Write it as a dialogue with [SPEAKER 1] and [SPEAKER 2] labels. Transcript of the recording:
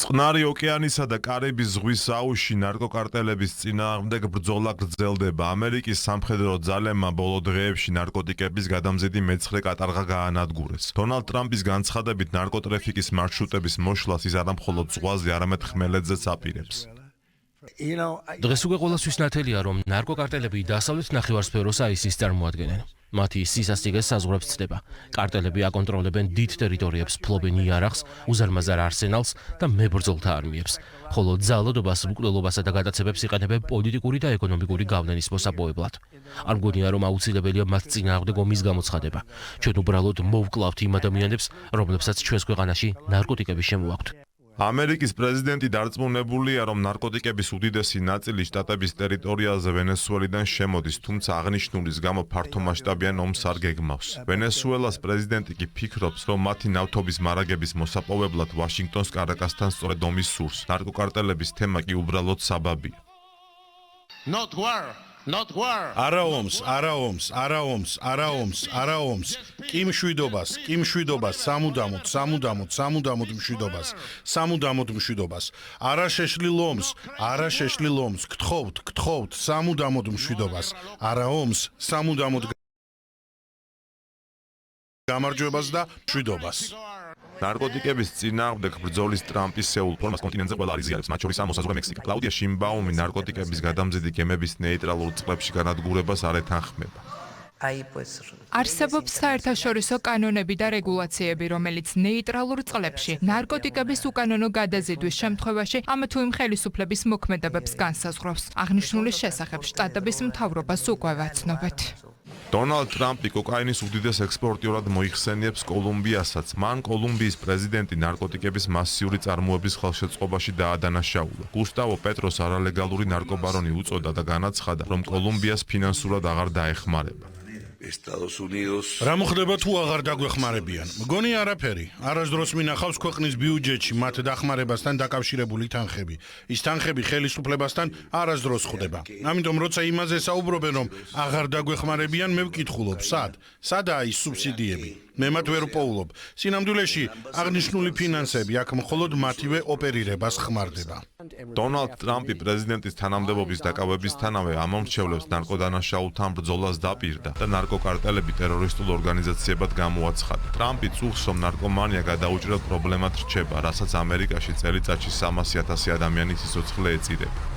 [SPEAKER 1] წყნარი ოკეანისა და კარიბის ზღვის აუზში ნარკოკარტელების წინააღმდეგ ბრძოლა გრძელდება. ამერიკის სამხედრო ძალებმა ბოლო დღეებში ნარკოტიკების გადამზიდი მეცხრე კატარღა გაანადგურეს. დონალდ ტრამპის განცხადებით ნარკოტრაფიკის მარშრუტების მოშლას ის არა მხოლოდ ზღვაზე, არამედ ხმელეთზეც აპირებს.
[SPEAKER 2] დღეს უკვე ყველასთვის ნათელია, რომ ნარკოკარტელები დასავლეთ ნახევარსფეროს აისის წარმოადგენენ. მათი სისასტიკეს საზღვრებს ცდება. კარტელები აკონტროლებენ დიდ ტერიტორიებს, ფლობენ იარაღს, უზარმაზარ არსენალს და მებრძოლთა არმიებს. ხოლო ძალადობას, მკვლელობასა და გადაცემებს იყენებენ პოლიტიკური და ეკონომიკური გავლენის მოსაპოვებლად. არ მგონია, რომ აუცილებელია მათ წინააღმდეგ ომის გამოცხადება. ჩვენ უბრალოდ მოვკლავთ იმ ადამიანებს, რომლებსაც ჩვენს ქვეყანაში ნარკოტიკები შემოაქვთ.
[SPEAKER 1] ამერიკის პრეზიდენტი დარწმუნებულია, რომ ნარკოტიკების უდიდესი ნაწილი შტატების ტერიტორიაზე ვენესუელიდან შემოდის, თუმცა აღნიშნულის გამო ფართომასშტაბიან ომს არ გეგმავს. ვენესუელას პრეზიდენტი კი ფიქრობს, რომ მათი ნავთობის მარაგების მოსაპოვებლად ვაშინგტონს კარაკასთან სწორედ ომის სურს. ნარკოკარტელების თემა კი უბრალოდ საბაბია.
[SPEAKER 3] არა ომს, კი მშვიდობას, სამუდამოდ მშვიდობას. არა შეშლილ ომს, გთხოვთ, სამუდამოდ მშვიდობას. არა ომს, სამუდამოდ გამარჯვებას და მშვიდობას.
[SPEAKER 1] ნარკოტიკების წინააღმდეგ ბრძოლის ტრამპის სეულ ფორმას კონტინენტზე ყველა არიზიარებს, მათ შორისაა მოსაზღვრე მექსიკა. კლაუდია შინბაუმი ნარკოტიკების გადამზიდი გემების ნეიტრალურ წყლებში განადგურებას არ ეთანხმება.
[SPEAKER 4] არსებობს საერთაშორისო კანონები და რეგულაციები, რომელიც ნეიტრალურ წყლებში ნარკოტიკების უკანონო გადაზიდვის შემთხვევაში ამ თუ იმ ხელისუფლების მოქმედებებს განსაზღვრავს. აღნიშნულის შესახებ შტატების მთავრობას უკვე ვაცნობთ.
[SPEAKER 1] დონალდ ტრამპი კოკაინის უდიდეს ექსპორტიორად მოიხსენიებს კოლუმბიასაც. მან კოლუმბიის პრეზიდენტი ნარკოტიკების მასიური წარმოების ხელშეწყობაში დაადანაშაულა. გუსტავო პეტროს არალეგალური ნარკობარონი უწოდა და განაცხადა, რომ კოლუმბიას ფინანსურად აღარ დაეხმარება.
[SPEAKER 3] რა მოხდება თუ აღარ დაგვეხმარებიან? მგონი არაფერი. არასდროს მინახავს ქვეყნის ბიუჯეტში მათ დახმარებასთან დაკავშირებული თანხები. ის თანხები ხელისუფლებასთან არასდროს ხვდება. ამიტომ როცა იმაზე საუბრობენ, რომ აღარ დაგვეხმარებიან, მე ვკითხულობ, სადაა ის სუბსიდიები? მე მათ ვერ ვპოულობ. სინამდვილეში აღნიშნული ფინანსები აქ მხოლოდ მათივე ოპერირებას ხმარდება.
[SPEAKER 1] დონალდ ტრამპი პრეზიდენტის თანამდებობის დაკავებისთანავე ამომრჩევლებს ნარკოდანაშაულთან ბრძოლას დაპირდა და ნარკოკარტელები ტერორისტულ ორგანიზაციებად გამოაცხადა. ტრამპი წუხს, რომ ნარკომანია გადაუჭრელ პრობლემად რჩება, რასაც ამერიკაში წელიწადში 300,000 ადამიანის სიცოცხლე ეწირება.